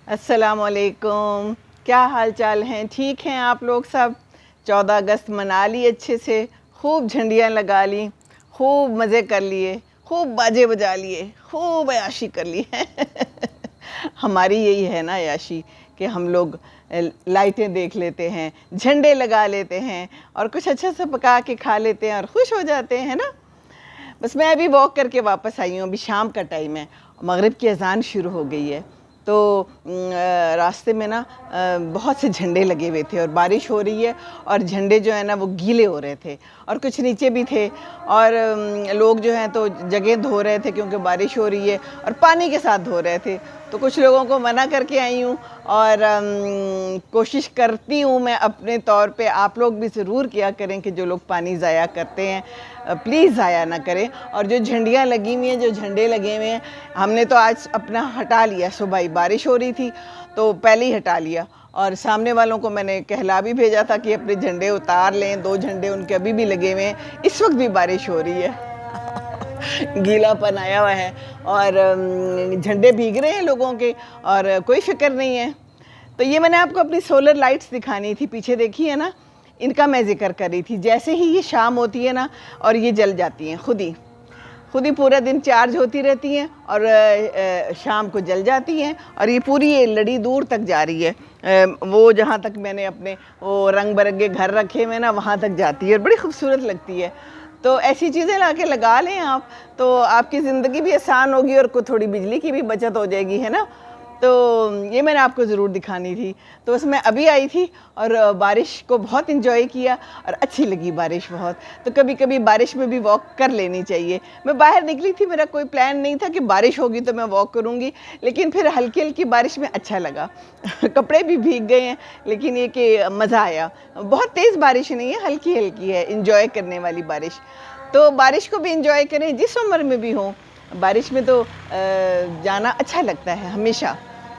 السلام علیکم، کیا حال چال ہیں؟ ٹھیک ہیں آپ لوگ سب؟ 14 اگست منا لی اچھے سے، خوب جھنڈیاں لگا لی، خوب مزے کر لیے، خوب باجے بجا لیے، خوب عیاشی کر لی ہے ہماری یہی ہے نا عیاشی کہ ہم لوگ لائٹیں دیکھ لیتے ہیں، جھنڈے لگا لیتے ہیں اور کچھ اچھا سا پکا کے کھا لیتے ہیں اور خوش ہو جاتے ہیں نا۔ بس میں ابھی واک کر کے واپس آئی ہوں، ابھی شام کا ٹائم ہے، مغرب کی اذان شروع ہو گئی ہے، تو راستے میں نا بہت سے جھنڈے لگے ہوئے تھے اور بارش ہو رہی ہے اور جھنڈے جو ہے نا وہ گیلے ہو رہے تھے اور کچھ نیچے بھی تھے اور لوگ جو ہیں تو جگہ دھو رہے تھے کیونکہ بارش ہو رہی ہے اور پانی کے ساتھ دھو رہے تھے، تو کچھ لوگوں کو منع کر کے آئی ہوں اور کوشش کرتی ہوں میں اپنے طور پہ، آپ لوگ بھی ضرور کیا کریں کہ جو لوگ پانی ضائع کرتے ہیں پلیز ضائع نہ کریں، اور جو جھنڈیاں لگی ہوئی ہیں، جو جھنڈے لگے ہوئے ہیں، ہم نے تو آج اپنا ہٹا لیا، صبح ہی بارش ہو رہی تھی تو پہلے ہی ہٹا لیا اور سامنے والوں کو میں نے کہلا بھی بھیجا تھا کہ اپنے جھنڈے اتار لیں، 2 جھنڈے ان کے ابھی بھی لگے ہوئے ہیں، اس وقت بھی بارش ہو رہی ہے گیلا پن آیا ہوا ہے اور جھنڈے بھیگ رہے ہیں لوگوں کے اور کوئی فکر نہیں ہے۔ تو یہ میں نے آپ کو اپنی سولر لائٹس دکھانی تھی، پیچھے دیکھی ہے نا، ان کا میں ذکر کر رہی تھی، جیسے ہی یہ شام ہوتی ہے نا اور یہ جل جاتی ہیں خود ہی پورا دن چارج ہوتی رہتی ہیں اور شام کو جل جاتی ہیں اور یہ پوری لڑی دور تک جا رہی ہے، وہ جہاں تک میں نے اپنے وہ رنگ برنگے گھر رکھے ہوئے نا وہاں تک جاتی ہے اور بڑی خوبصورت لگتی ہے۔ تو ایسی چیزیں لا کے لگا لیں آپ، تو آپ کی زندگی بھی آسان ہوگی اور تھوڑی بجلی کی بھی بچت ہو جائے گی، ہے نا۔ تو یہ میں نے آپ کو ضرور دکھانی تھی، تو بس میں ابھی آئی تھی اور بارش کو بہت انجوائے کیا اور اچھی لگی بارش بہت، تو کبھی کبھی بارش میں بھی واک کر لینی چاہیے۔ میں باہر نکلی تھی، میرا کوئی پلان نہیں تھا کہ بارش ہوگی تو میں واک کروں گی، لیکن پھر ہلکی ہلکی بارش میں اچھا لگا کپڑے بھی بھیگ گئے ہیں لیکن یہ کہ مزہ آیا، بہت تیز بارش نہیں ہے، ہلکی ہلکی ہے، انجوائے کرنے والی بارش۔ تو بارش کو بھی انجوائے کریں جس عمر میں بھی ہوں، بارش میں تو جانا اچھا لگتا ہے ہمیشہ،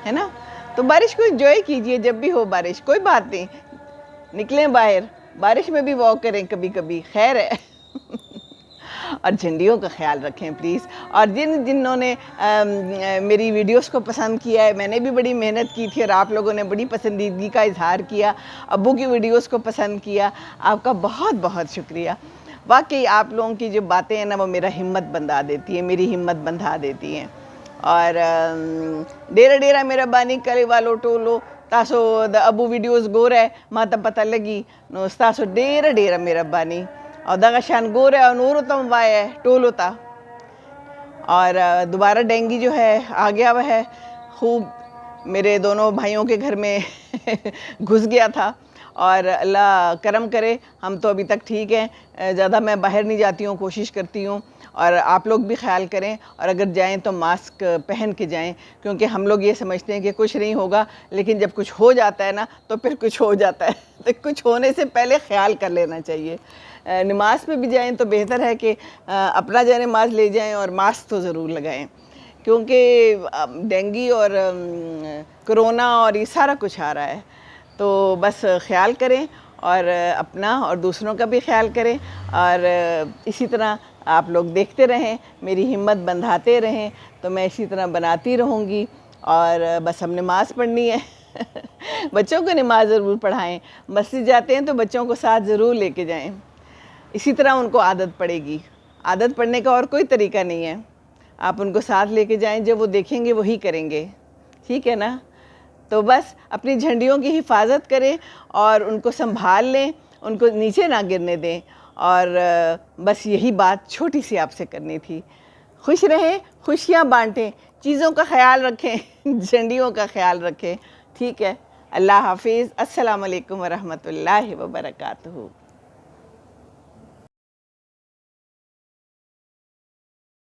ہے نا۔ تو بارش کو انجوائے کیجئے جب بھی ہو بارش، کوئی بات نہیں، نکلیں باہر، بارش میں بھی واک کریں کبھی کبھی، خیر ہے اور جھنڈیوں کا خیال رکھیں پلیز، اور جنہوں نے میری ویڈیوز کو پسند کیا ہے، میں نے بھی بڑی محنت کی تھی اور آپ لوگوں نے بڑی پسندیدگی کا اظہار کیا، ابو کی ویڈیوز کو پسند کیا، آپ کا بہت بہت شکریہ۔ واقعی آپ لوگوں کی جو باتیں ہیں نا وہ میرا ہمت بندھا دیتی ہیں، میری ہمت بندھا دیتی ہیں، اور ڈیرا ڈیرا میرا بانی کلی والو ٹولو تاسو ابو ویڈیوز گور ہے ماں تا پتہ لگی نو تاسو ڈیرا ڈیرا میرا بانی اور دغه شان گور ہے اور نور تم وائے ہے ٹولو تا، اور دوبارہ ڈینگی جو ہے آ گیا وہ ہے، خوب میرے دونوں بھائیوں کے گھر میں گھس گیا تھا، اور اللہ کرم کرے ہم تو ابھی تک ٹھیک ہیں، زیادہ میں باہر نہیں جاتی ہوں، کوشش کرتی ہوں، اور آپ لوگ بھی خیال کریں اور اگر جائیں تو ماسک پہن کے جائیں، کیونکہ ہم لوگ یہ سمجھتے ہیں کہ کچھ نہیں ہوگا، لیکن جب کچھ ہو جاتا ہے نا تو پھر کچھ ہو جاتا ہے تو کچھ ہونے سے پہلے خیال کر لینا چاہیے۔ نماز پہ بھی جائیں تو بہتر ہے کہ اپنا جائے نماز لے جائیں اور ماسک تو ضرور لگائیں، کیونکہ ڈینگی اور کرونا اور یہ سارا کچھ آ رہا ہے، تو بس خیال کریں اور اپنا اور دوسروں کا بھی خیال کریں، اور اسی طرح آپ لوگ دیکھتے رہیں، میری ہمت بندھاتے رہیں، تو میں اسی طرح بناتی رہوں گی، اور بس ہم نماز پڑھنی ہے بچوں کو نماز ضرور پڑھائیں، مسجد جاتے ہیں تو بچوں کو ساتھ ضرور لے کے جائیں، اسی طرح ان کو عادت پڑے گی، عادت پڑنے کا اور کوئی طریقہ نہیں ہے، آپ ان کو ساتھ لے کے جائیں، جب وہ دیکھیں گے وہی کریں گے، ٹھیک ہے نا۔ تو بس اپنی جھنڈیوں کی حفاظت کریں اور ان کو سنبھال لیں، ان کو نیچے نہ گرنے دیں، اور بس یہی بات چھوٹی سی آپ سے کرنی تھی۔ خوش رہیں، خوشیاں بانٹیں، چیزوں کا خیال رکھیں جھنڈیوں کا خیال رکھیں، ٹھیک ہے۔ اللہ حافظ، السلام علیکم ورحمۃ اللہ وبرکاتہ۔